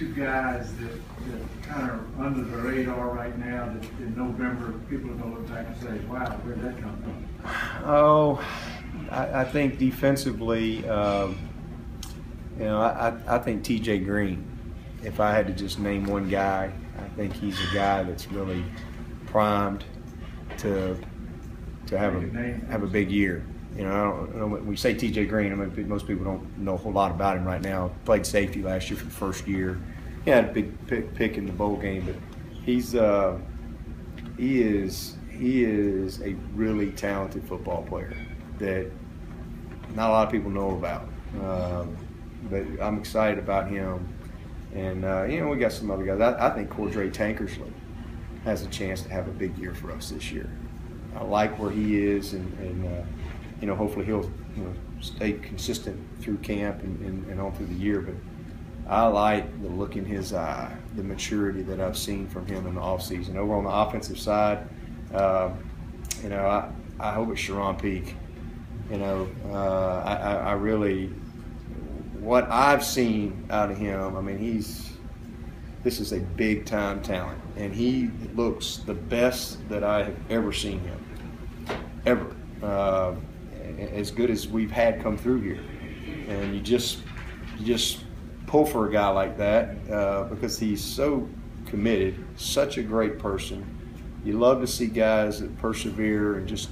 two guys that kind of are under the radar right now that in November people are going to look back and say, wow, where'd that come from? Oh, I think defensively, you know, I think T.J. Green. If I had to just name one guy, I think he's a guy that's really primed to have a big year. You know, I don't, when we say T.J. Green, I mean, most people don't know a whole lot about him right now. Played safety last year for the first year. He had a big pick in the bowl game, but he is a really talented football player that not a lot of people know about. But I'm excited about him. And, you know, we got some other guys. I think Cordray Tankersley has a chance to have a big year for us this year. I like where he is, and you know, hopefully he'll stay consistent through camp and on through the year. But I like the look in his eye, the maturity that I've seen from him in the offseason. Over on the offensive side, you know, I hope it's Sharon Peak. You know, I really, what I've seen out of him, I mean, this is a big time talent, and he looks the best that I have ever seen him, ever. As good as we've had come through here, and you just pull for a guy like that because he's so committed, such a great person. You love to see guys that persevere and just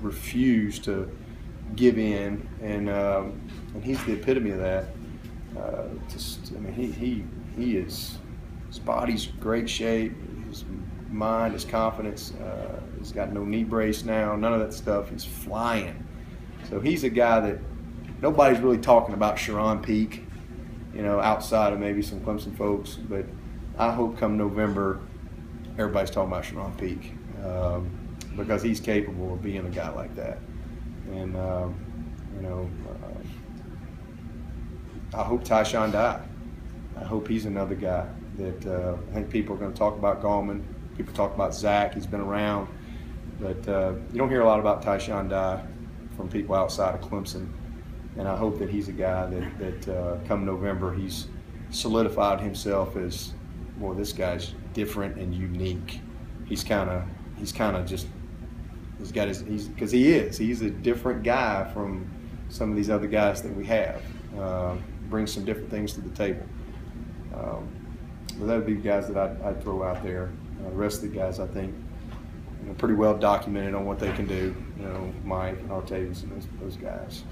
refuse to give in, and he's the epitome of that. I mean, he is, his body's in great shape, his mind, his confidence. He's got no knee brace now, none of that stuff. He's flying. So he's a guy that nobody's really talking about Sharon Peak, you know, outside of maybe some Clemson folks. But I hope come November, everybody's talking about Sharon Peak because he's capable of being a guy like that. And, you know, I hope Tyshawn Dye. I hope he's another guy that I think people are going to talk about. Gallman. People talk about Zach. He's been around. But you don't hear a lot about Tyshawn Dye from people outside of Clemson. And I hope that he's a guy that come November, he's solidified himself as, well, this guy's different and unique. He's kind of just, because he's a different guy from some of these other guys that we have. Brings some different things to the table. But that would be guys that I'd throw out there. The rest of the guys, I think, you know, pretty well documented on what they can do. You know, Mike and Artavis and those guys.